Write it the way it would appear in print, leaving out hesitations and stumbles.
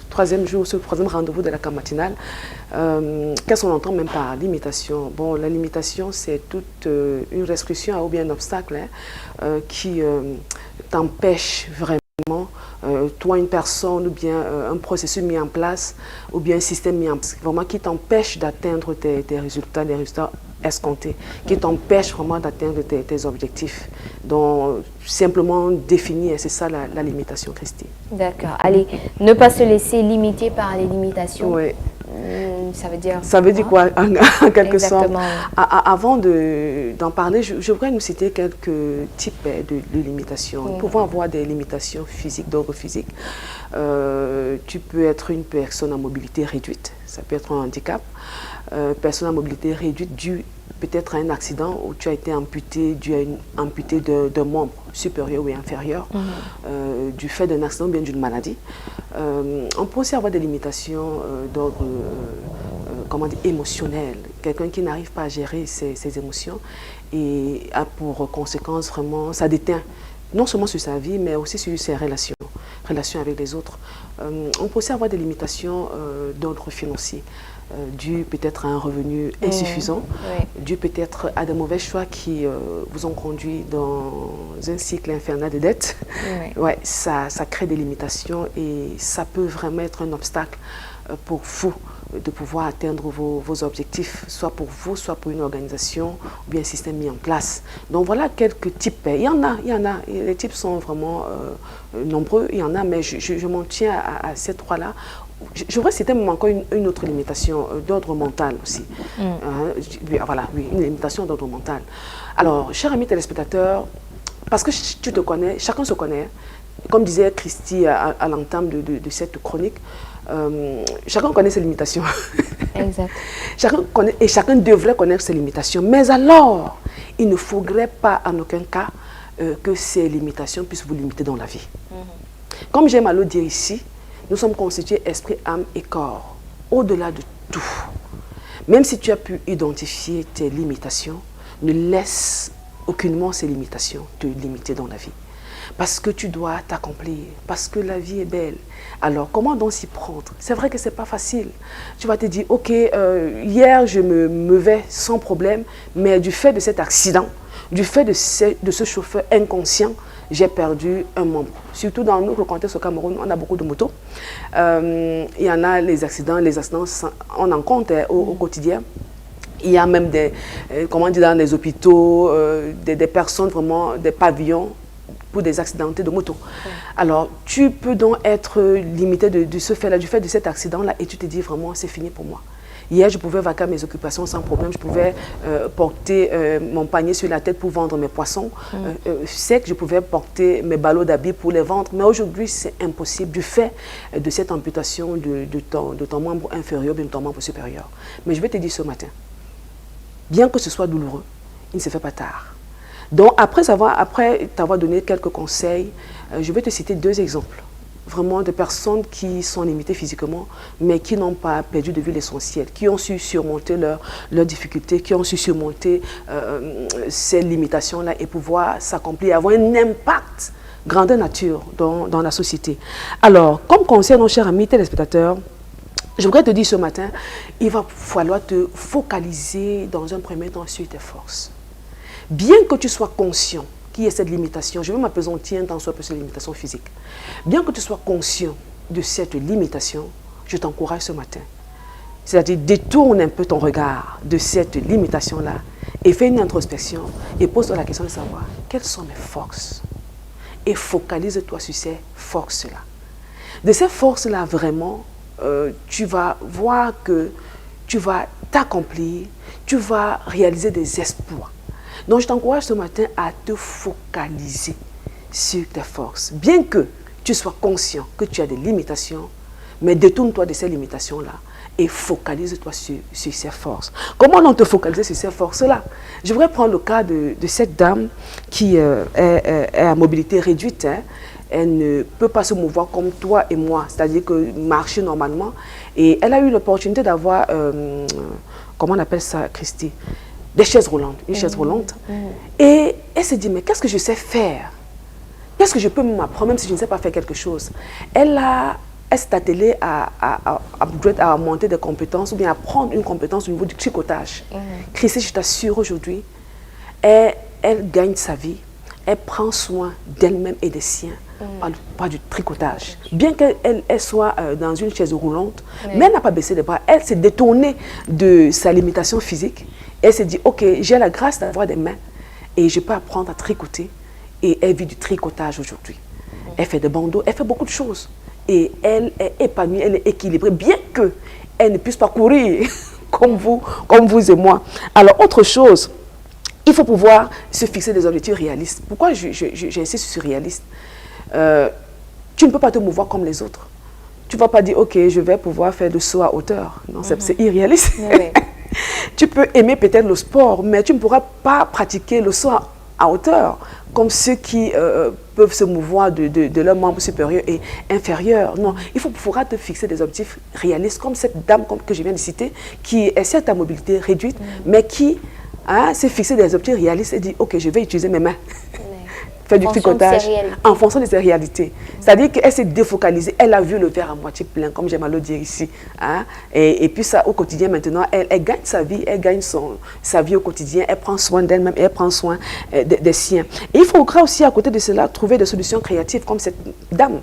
troisième jour, ce troisième rendez-vous de la camp matinale, qu'est-ce qu'on entend même par limitation? Bon, la limitation, c'est toute une restriction ou bien un obstacle qui t'empêche vraiment, toi, une personne, ou bien un processus mis en place, ou bien un système mis en place, vraiment qui t'empêche d'atteindre tes résultats, des résultats escomptés, qui t'empêche vraiment d'atteindre tes objectifs. Donc, simplement définir, c'est ça la limitation, Christy. D'accord. Allez, ne pas se laisser limiter par les limitations. Oui. Ça veut dire quoi en quelque sorte? Exactement. Avant d'en parler, je voudrais nous citer quelques types de limitations. Nous pouvons avoir des limitations physiques, d'ordre physique. Tu peux être une personne à mobilité réduite, ça peut être un handicap. Personne à mobilité réduite due peut-être à un accident où tu as été amputé, d'un membre supérieur ou inférieur, du fait d'un accident ou bien d'une maladie. On peut aussi avoir des limitations d'ordre émotionnel. Quelqu'un qui n'arrive pas à gérer ses émotions et a pour conséquence vraiment, ça déteint non seulement sur sa vie, mais aussi sur ses relations avec les autres. On peut aussi avoir des limitations d'ordre financier. Dû peut-être à un revenu insuffisant, dû peut-être à de mauvais choix qui vous ont conduit dans un cycle infernal de dettes. Ouais, ça crée des limitations et ça peut vraiment être un obstacle pour vous de pouvoir atteindre vos objectifs, soit pour vous, soit pour une organisation ou bien un système mis en place. Donc voilà quelques types. Il y en a. Les types sont vraiment nombreux, il y en a, mais je m'en tiens à ces trois-là. Je voudrais citer encore une autre limitation d'ordre mental aussi. Voilà, oui, une limitation d'ordre mental. Alors, chers amis téléspectateurs, parce que tu te connais, chacun se connaît, comme disait Christy à l'entame de cette chronique, chacun connaît ses limitations. Exact. Chacun devrait connaître ses limitations. Mais alors, il ne faudrait pas en aucun cas que ces limitations puissent vous limiter dans la vie. Comme j'aime à le dire ici, nous sommes constitués esprit, âme et corps. Au-delà de tout, même si tu as pu identifier tes limitations, ne laisse aucunement ces limitations te limiter dans la vie. Parce que tu dois t'accomplir, parce que la vie est belle. Alors, comment donc s'y prendre? C'est vrai que ce n'est pas facile. Tu vas te dire, ok, hier je me vais sans problème, mais du fait de cet accident, du fait de ce chauffeur inconscient, j'ai perdu un membre. Surtout dans notre contexte au Cameroun, on a beaucoup de motos. Il y en a les accidents, on en compte au quotidien. Il y a même dans les hôpitaux, des personnes vraiment, des pavillons pour des accidentés de moto. Alors, tu peux donc être limité de ce fait-là, du fait de cet accident-là, et tu te dis vraiment, c'est fini pour moi. Hier, je pouvais vaquer à mes occupations sans problème. Je pouvais porter mon panier sur la tête pour vendre mes poissons secs. Je pouvais porter mes ballots d'habits pour les vendre. Mais aujourd'hui, c'est impossible du fait de cette amputation de ton membre inférieur ou de ton membre supérieur. Mais je vais te dire ce matin, bien que ce soit douloureux, il ne se fait pas tard. Donc, après t'avoir donné quelques conseils, je vais te citer deux exemples. Vraiment de personnes qui sont limitées physiquement, mais qui n'ont pas perdu de vue l'essentiel, qui ont su surmonter leurs difficultés, qui ont su surmonter ces limitations-là et pouvoir s'accomplir, avoir un impact grandeur nature dans la société. Alors, comme conseil, mon cher ami téléspectateur, je voudrais te dire ce matin, il va falloir te focaliser dans un premier temps sur tes forces. Bien que tu sois conscient qu'il y ait cette limitation, je veux m'appesantir dans cette limitation physique. Bien que tu sois conscient de cette limitation, je t'encourage ce matin. C'est-à-dire, détourne un peu ton regard de cette limitation-là et fais une introspection et pose-toi la question de savoir quelles sont mes forces. Et focalise-toi sur ces forces-là. De ces forces-là, vraiment, tu vas voir que tu vas t'accomplir, tu vas réaliser des exploits. Donc, je t'encourage ce matin à te focaliser sur tes forces. Bien que tu sois conscient que tu as des limitations, mais détourne-toi de ces limitations-là et focalise-toi sur ces forces. Comment on te focaliser sur ces forces-là? Je voudrais prendre le cas de cette dame qui est à mobilité réduite. Hein. Elle ne peut pas se mouvoir comme toi et moi, c'est-à-dire que marcher normalement. Et elle a eu l'opportunité d'avoir, comment on appelle ça, Christy? Des chaises roulantes, une chaise roulante. Et elle se dit, mais qu'est-ce que je sais faire? Qu'est-ce que je peux m'apprendre même si je ne sais pas faire quelque chose? Elle a elle s'est attelée à monter des compétences ou bien à prendre une compétence au niveau du tricotage. Chrissy, je t'assure aujourd'hui, elle gagne sa vie, elle prend soin d'elle-même et des siens par du tricotage. Bien qu'elle soit dans une chaise roulante, mais elle n'a pas baissé les bras, elle s'est détournée de sa limitation physique. Elle s'est dit, ok, j'ai la grâce d'avoir des mains et je peux apprendre à tricoter. Et elle vit du tricotage aujourd'hui. Elle fait des bandeaux, elle fait beaucoup de choses. Et elle est épanouie, elle est équilibrée, bien qu'elle ne puisse pas courir comme vous et moi. Alors, autre chose, il faut pouvoir se fixer des objectifs réalistes. Pourquoi j'insiste sur réaliste? Tu ne peux pas te mouvoir comme les autres. Tu ne vas pas dire, ok, je vais pouvoir faire le saut à hauteur. Non, c'est irréaliste. Oui. Tu peux aimer peut-être le sport, mais tu ne pourras pas pratiquer le saut à hauteur, comme ceux qui peuvent se mouvoir de leurs membres supérieurs et inférieurs. Non, il faut pouvoir te fixer des objectifs réalistes, comme cette dame que je viens de citer, qui est certes à mobilité réduite, mais qui s'est fixé des objectifs réalistes et dit, ok, je vais utiliser mes mains. Faire du tricotage en fonction de ses réalités. C'est-à-dire qu'elle s'est défocalisée, elle a vu le verre à moitié plein, comme j'aime à le dire ici. Et puis ça, au quotidien maintenant, elle gagne sa vie, elle gagne sa vie au quotidien, elle prend soin d'elle-même et elle prend soin des siens. Et il faudra aussi, à côté de cela, trouver des solutions créatives, comme cette dame